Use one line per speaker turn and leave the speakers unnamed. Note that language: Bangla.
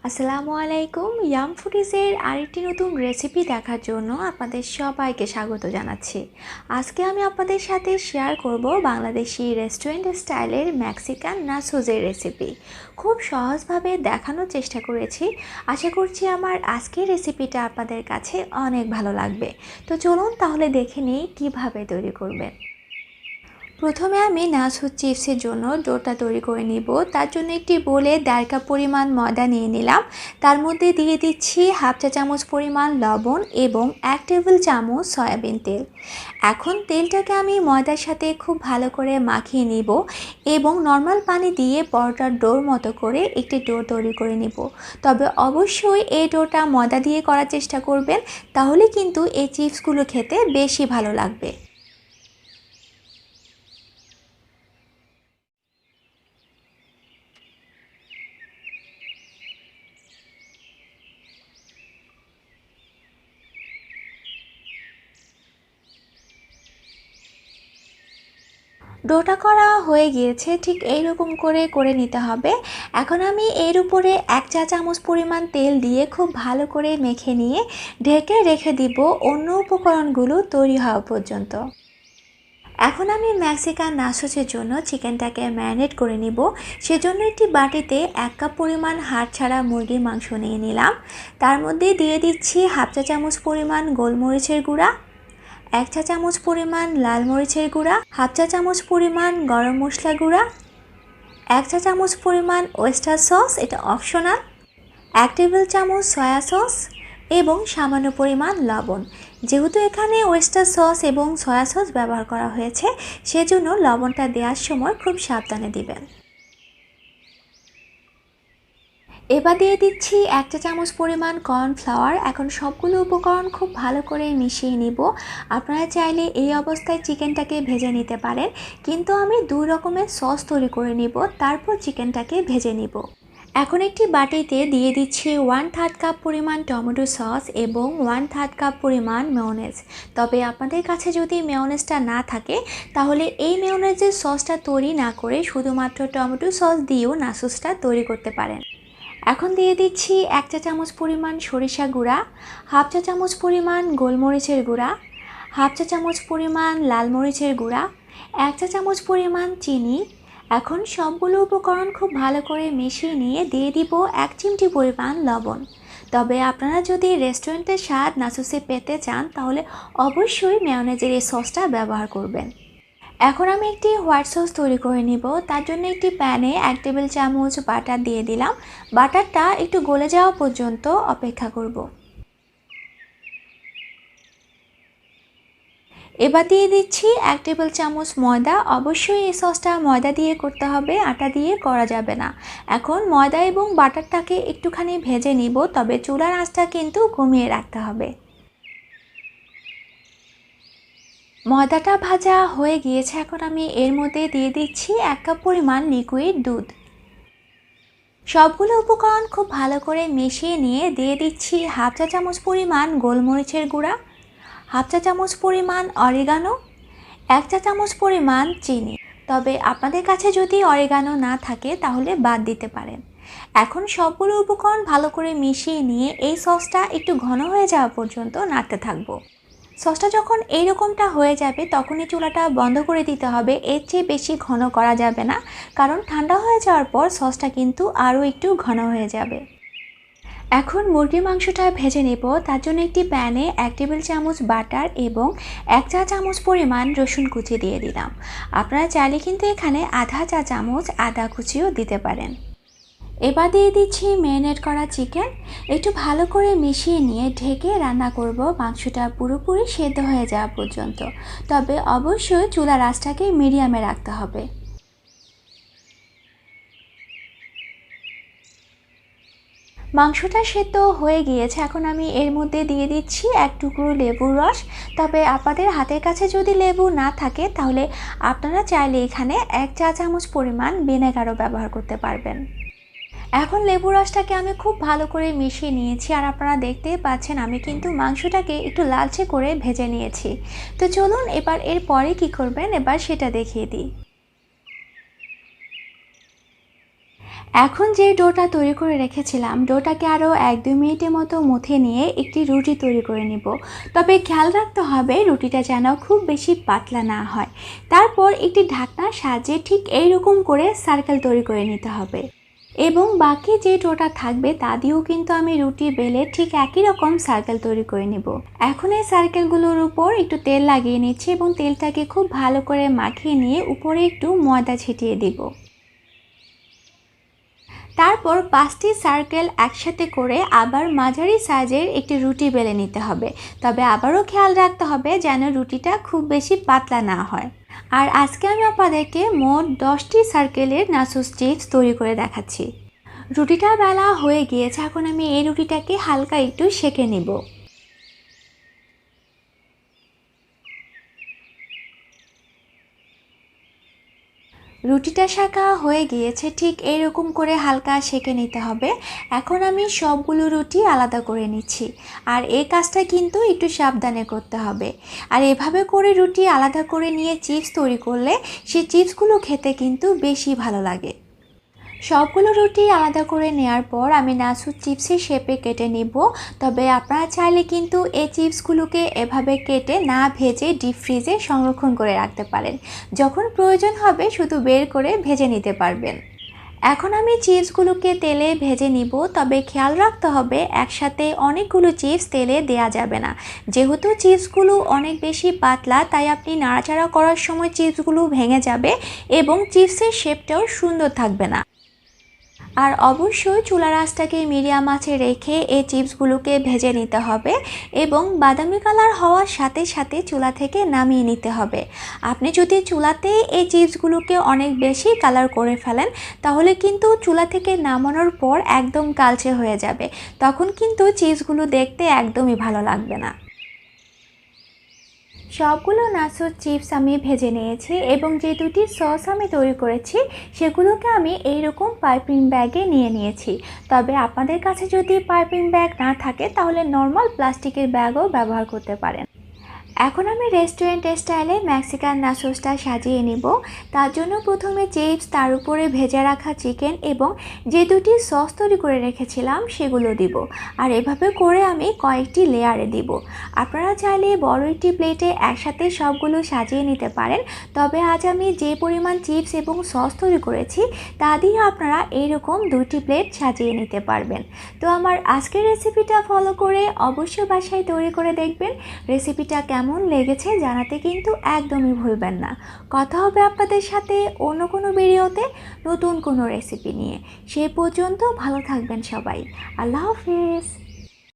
আসসালামু আলাইকুম। ইয়াম ফুডিজের আরেকটি নতুন রেসিপি দেখার জন্য আপনাদের সবাইকে স্বাগত জানাচ্ছি। আজকে আমি আপনাদের সাথে শেয়ার করব বাংলাদেশি রেস্টুরেন্ট স্টাইলের মেক্সিকান নাচোজের রেসিপি। খুব সহজভাবে দেখানোর চেষ্টা করেছি। আশা করছি আমার আজকের রেসিপিটা আপনাদের কাছে অনেক ভালো লাগবে। তো চলুন তাহলে দেখে নিই কীভাবে তৈরি করবেন। প্রথমে আমি নাচো চিপসের জন্য ডোটা তৈরি করে নিব। তার জন্য একটি বোলে 1.5 কাপ পরিমাণ ময়দা নিয়ে নিলাম। তার মধ্যে দিয়ে দিচ্ছি হাফ চা চামচ পরিমাণ লবণ এবং 1 টেবিল চামচ সয়াবিন তেল। এখন তেলটাকে আমি ময়দার সাথে খুব ভালো করে মাখিয়ে নিব এবং নর্মাল পানি দিয়ে পরোটার ডোর মতো করে একটি ডো তৈরি করে নিব। তবে অবশ্যই এই ডোটা ময়দা দিয়ে করার চেষ্টা করবেন, তাহলে কিন্তু এই চিপসগুলো খেতে বেশি ভালো লাগবে। ডোটা করা হয়ে গিয়েছে, ঠিক এইরকম করে নিতে হবে। এখন আমি এর উপরে 1 চা চামচ পরিমাণ তেল দিয়ে খুব ভালো করে মেখে নিয়ে ঢেকে রেখে দিব অন্য উপকরণগুলো তৈরি হওয়া পর্যন্ত। এখন আমি মেক্সিকান নাচোসের জন্য চিকেনটাকে ম্যারিনেট করে নিব। সেজন্য একটি বাটিতে 1 কাপ পরিমাণ হাড় ছাড়া মুরগির মাংস নিয়ে নিলাম। তার মধ্যে দিয়ে দিচ্ছি হাফ চা চামচ পরিমাণ গোলমরিচের গুঁড়া, 1 চা চামচ পরিমাণ লাল মরিচের গুঁড়া, হাফ চা চামচ পরিমাণ গরম মশলা গুঁড়া, 1 চা চামচ পরিমাণ ওয়েস্টার সস, এটা অপশনাল, 1 টেবিল চামচ সয়া সস এবং সামান্য পরিমাণ লবণ। যেহেতু এখানে ওয়েস্টার সস এবং সয়া সস ব্যবহার করা হয়েছে, সেজন্য লবণটা দেওয়ার সময় খুব সাবধানে দিবেন। এবার দিয়ে দিচ্ছি 1 চা চামচ পরিমাণ কর্নফ্লাওয়ার। এখন সবগুলো উপকরণ খুব ভালো করে মিশিয়ে নিব। আপনারা চাইলে এই অবস্থায় চিকেনটাকে ভেজে নিতে পারেন, কিন্তু আমি 2 রকমের সস তৈরি করে নিব, তারপর চিকেনটাকে ভেজে নিব। এখন একটি বাটিতে দিয়ে দিচ্ছি 1/3 কাপ পরিমাণ টমেটো সস এবং 1/3 কাপ পরিমাণ মেয়োনেজ। তবে আপনাদের কাছে যদি মেয়োনেজটা না থাকে, তাহলে এই মেয়োনেজের সসটা তৈরি না করে শুধুমাত্র টমেটো সস দিয়েও নাচোসটা তৈরি করতে পারেন। এখন দিয়ে দিচ্ছি 1 চা চামচ পরিমাণ সরিষা গুঁড়া, হাফ চা চামচ পরিমাণ গোলমরিচের গুঁড়া, হাফ চা চামচ পরিমাণ লাল মরিচের গুঁড়া, 1 চা চামচ পরিমাণ চিনি। এখন সবগুলো উপকরণ খুব ভালো করে মিশিয়ে নিয়ে দিয়ে দিব 1 চিমটি পরিমাণ লবণ। তবে আপনারা যদি রেস্টুরেন্টের স্বাদ নাচোসে পেতে চান, তাহলে অবশ্যই মেয়োনেজের এই সসটা ব্যবহার করবেন। এখন আমি একটি হোয়াইট সস তৈরি করে নিব। তার জন্য একটি প্যানে 1 টেবিল চামচ বাটার দিয়ে দিলাম। বাটারটা একটু গলে যাওয়া পর্যন্ত অপেক্ষা করব। এবার দিয়ে দিচ্ছি 1 টেবিল চামচ ময়দা। অবশ্যই এই সসটা ময়দা দিয়ে করতে হবে, আটা দিয়ে করা যাবে না। এখন ময়দা এবং বাটারটাকে একটুখানি ভেজে নিব, তবে চুলার আঁচটা কিন্তু কমিয়ে রাখতে হবে। ময়দাটা ভাজা হয়ে গিয়েছে। এখন আমি এর মধ্যে দিয়ে দিচ্ছি 1 কাপ পরিমাণ লিকুইড দুধ। সবগুলো উপকরণ খুব ভালো করে মিশিয়ে নিয়ে দিয়ে দিচ্ছি হাফ চা চামচ পরিমাণ গোলমরিচের গুঁড়া, হাফ চা চামচ পরিমাণ অরিগানো, 1 চা চামচ পরিমাণ চিনি। তবে আপনাদের কাছে যদি অরিগানো না থাকে, তাহলে বাদ দিতে পারেন। এখন সবগুলো উপকরণ ভালো করে মিশিয়ে নিয়ে এই সসটা একটু ঘন হয়ে যাওয়া পর্যন্ত নাড়তে থাকবো। সসটা যখন এইরকমটা হয়ে যাবে, তখনই চুলাটা বন্ধ করে দিতে হবে। এর চেয়ে বেশি ঘন করা যাবে না, কারণ ঠান্ডা হয়ে যাওয়ার পর সসটা কিন্তু আরও একটু ঘন হয়ে যাবে। এখন মুরগির মাংসটা ভেজে নেব। তার জন্য একটি প্যানে 1 টেবিল চামচ বাটার এবং 1 চা চামচ পরিমাণ রসুন কুচি দিয়ে দিলাম। আপনারা চাইলে কিন্তু এখানে আধা চা চামচ আদা কুচিও দিতে পারেন। এবার দিয়ে দিচ্ছি ম্যারিনেট করা চিকেন। একটু ভালো করে মিশিয়ে নিয়ে ঢেকে রান্না করব মাংসটা পুরোপুরি সেদ্ধ হয়ে যাওয়া পর্যন্ত। তবে অবশ্যই চুলার আঁচটাকে মিডিয়ামে রাখতে হবে। মাংসটা সেদ্ধ হয়ে গিয়েছে। এখন আমি এর মধ্যে দিয়ে দিচ্ছি 1 টুকরো লেবুর রস। তবে আপনাদের হাতের কাছে যদি লেবু না থাকে, তাহলে আপনারা চাইলে এখানে 1 চা চামচ পরিমাণ ভিনেগারও ব্যবহার করতে পারবেন। এখন লেবু রসটাকে আমি খুব ভালো করে মিশিয়ে নিয়েছি, আর আপনারা দেখতেই পাচ্ছেন আমি কিন্তু মাংসটাকে একটু লালচে করে ভেজে নিয়েছি। তো চলুন এবার এর পরে কী করবেন, এবার সেটা দেখিয়ে দিই। এখন যে ডোটা তৈরি করে রেখেছিলাম, ডোটাকে আরও 1-2 মিনিটের মতো মথে নিয়ে একটি রুটি তৈরি করে নিব। তবে খেয়াল রাখতে হবে রুটিটা যেন খুব বেশি পাতলা না হয়। তারপর একটি ঢাকনার সাহায্যে ঠিক এইরকম করে সার্কেল তৈরি করে নিতে হবে এবং বাকি যে ডোটা থাকবে তা দিয়েও কিন্তু আমি রুটি বেলে ঠিক একই রকম সার্কেল তৈরি করে নেব। এখন এই সার্কেলগুলোর উপর একটু তেল লাগিয়ে নিচ্ছি এবং তেলটাকে খুব ভালো করে মাখিয়ে নিয়ে উপরে একটু ময়দা ছিটিয়ে দিব। তারপর 5টি সার্কেল একসাথে করে আবার মাঝারি সাইজের একটি রুটি বেলে নিতে হবে। তবে আবারও খেয়াল রাখতে হবে যেন রুটিটা খুব বেশি পাতলা না হয়। আর আজকে আমি আপনাদেরকে মোট 10টি সার্কেলের নাচোস চিপস তৈরি করে দেখাচ্ছি। রুটিটা বেলা হয়ে গিয়েছে, এখন আমি এই রুটিটাকে হালকা একটু সেঁকে নেব। রুটিটা সেঁকা হয়ে গিয়েছে, ঠিক এইরকম করে হালকা সেঁকে নিতে হবে। এখন আমি সবগুলো রুটি আলাদা করে নিচ্ছি। আর এই কাজটা কিন্তু একটু সাবধানে করতে হবে। আর এভাবে করে রুটি আলাদা করে নিয়ে চিপস তৈরি করলে সেই চিপসগুলো খেতে কিন্তু বেশি ভালো লাগে। সবগুলো রুটি আলাদা করে নেওয়ার পর আমি নাচোস চিপসের শেপে কেটে নিব। তবে আপনারা চাইলে কিন্তু এই চিপসগুলোকে এভাবে কেটে না ভেজে ডিপ ফ্রিজে সংরক্ষণ করে রাখতে পারেন। যখন প্রয়োজন হবে শুধু বের করে ভেজে নিতে পারবেন। এখন আমি চিপসগুলোকে তেলে ভেজে নিব। তবে খেয়াল রাখতে হবে একসাথে অনেকগুলো চিপস তেলে দেয়া যাবে না। যেহেতু চিপসগুলো অনেক বেশি পাতলা, তাই আপনি নাড়াচাড়া করার সময় চিপসগুলো ভেঙে যাবে এবং চিপসের শেপটাও সুন্দর থাকবে না। আর অবশ্যই চুলার আঁচটাকে মিডিয়াম আঁচে রেখে এই চিপসগুলোকে ভেজে নিতে হবে এবং বাদামি কালার হওয়ার সাথে সাথে চুলা থেকে নামিয়ে নিতে হবে। আপনি যদি চুলাতেই এই চিপসগুলোকে অনেক বেশি কালার করে ফেলেন তাহলে কিন্তু চুলা থেকে নামানোর পর একদম কালচে হয়ে যাবে, তখন কিন্তু চিপসগুলো দেখতে একদমই ভালো লাগবে না। সবগুলো নাচোস চিপস আমি ভেজে নিয়েছি এবং যে দুটি সস আমি তৈরি করেছি সেগুলোকে আমি এইরকম পাইপিং ব্যাগে নিয়ে নিয়েছি। তবে আপনাদের কাছে যদি পাইপিং ব্যাগ না থাকে তাহলে নর্মাল প্লাস্টিকের ব্যাগও ব্যবহার করতে পারেন। এখন আমি রেস্টুরেন্ট স্টাইলে মেক্সিকান নাচোসটা সাজিয়ে নিব। তার জন্য প্রথমে চিপস, তার উপরে ভেজে রাখা চিকেন এবং যে দুটি সস তৈরি করে রেখেছিলাম সেগুলো দিব। আর এভাবে করে আমি কয়েকটি লেয়ারে দিব। আপনারা চাইলে বড় একটি প্লেটে একসাথে সবগুলো সাজিয়ে নিতে পারেন। তবে আজ আমি যে পরিমাণ চিপস এবং সস তৈরি করেছি তা দিয়ে আপনারা এইরকম 2টি প্লেট সাজিয়ে নিতে পারবেন। তো আমার আজকের রেসিপিটা ফলো করে অবশ্যই বাসায় তৈরি করে দেখবেন। রেসিপিটা কেমন লেগেছে জানাতে কিন্তু একদমই ভুলবেন না। কথা হবে আপনাদের সাথে অন্য কোনো ভিডিওতে নতুন কোনো রেসিপি নিয়ে। সেই পর্যন্ত ভালো থাকবেন সবাই। আল্লাহ হাফেজ।